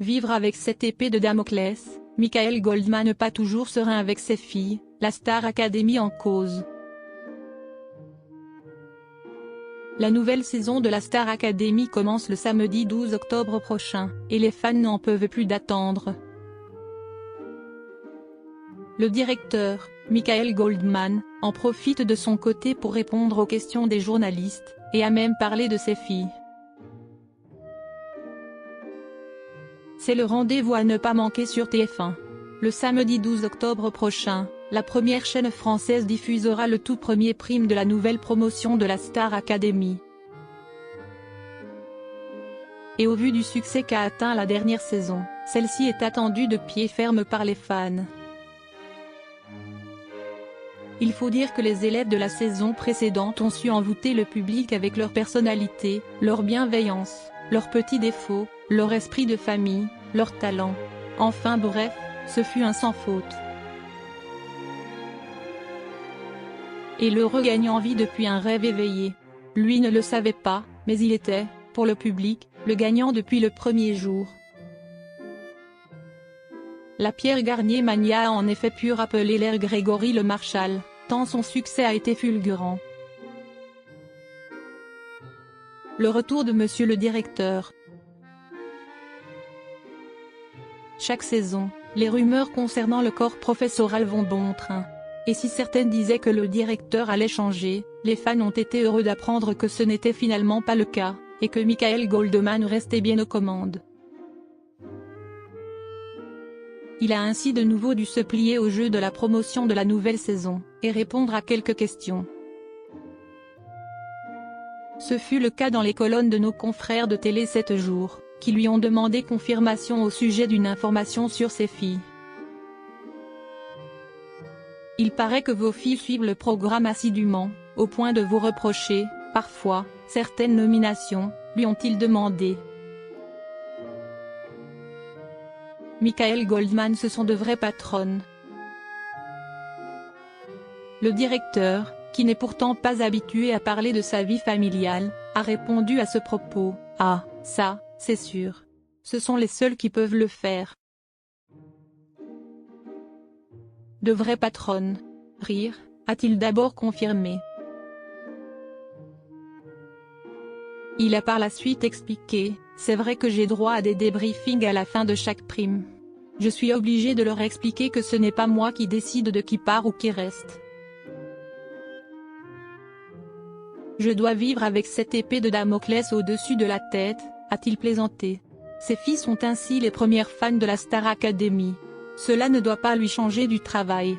Vivre avec cette épée de Damoclès, Michael Goldman pas toujours serein avec ses filles, la Star Academy en cause. La nouvelle saison de la Star Academy commence le samedi 12 octobre prochain, et les fans n'en peuvent plus d'attendre. Le directeur, Michael Goldman, en profite de son côté pour répondre aux questions des journalistes, et a même parlé de ses filles. C'est le rendez-vous à ne pas manquer sur TF1. Le samedi 12 octobre prochain, la première chaîne française diffusera le tout premier prime de la nouvelle promotion de la Star Academy. Et au vu du succès qu'a atteint la dernière saison, celle-ci est attendue de pied ferme par les fans. Il faut dire que les élèves de la saison précédente ont su envoûter le public avec leur personnalité, leur bienveillance, leurs petits défauts, leur esprit de famille, leur talent. Enfin bref, ce fut un sans faute. Et l'heureux gagnant vit depuis un rêve éveillé. Lui ne le savait pas, mais il était, pour le public, le gagnant depuis le premier jour. La Pierre Garnier Mania a en effet pu rappeler l'ère Grégory Le Marchal, tant son succès a été fulgurant. Le retour de Monsieur le directeur. Chaque saison, les rumeurs concernant le corps professoral vont bon train. Et si certaines disaient que le directeur allait changer, les fans ont été heureux d'apprendre que ce n'était finalement pas le cas, et que Michael Goldman restait bien aux commandes. Il a ainsi de nouveau dû se plier au jeu de la promotion de la nouvelle saison, et répondre à quelques questions. Ce fut le cas dans les colonnes de nos confrères de Télé 7 jours, qui lui ont demandé confirmation au sujet d'une information sur ses filles. Il paraît que vos filles suivent le programme assidûment, au point de vous reprocher, parfois, certaines nominations, lui ont-ils demandé. Michael Goldman, ce sont de vraies patronnes. Le directeur, qui n'est pourtant pas habitué à parler de sa vie familiale, a répondu à ce propos: « Ah, ça, c'est sûr. Ce sont les seuls qui peuvent le faire. » De vraies patronnes. Rire, a-t-il d'abord confirmé. Il a par la suite expliqué: « C'est vrai que j'ai droit à des débriefings à la fin de chaque prime. Je suis obligé de leur expliquer que ce n'est pas moi qui décide de qui part ou qui reste. Je dois vivre avec cette épée de Damoclès au-dessus de la tête », a-t-il plaisanté. Ses filles sont ainsi les premières fans de la Star Academy. Cela ne doit pas lui changer du travail.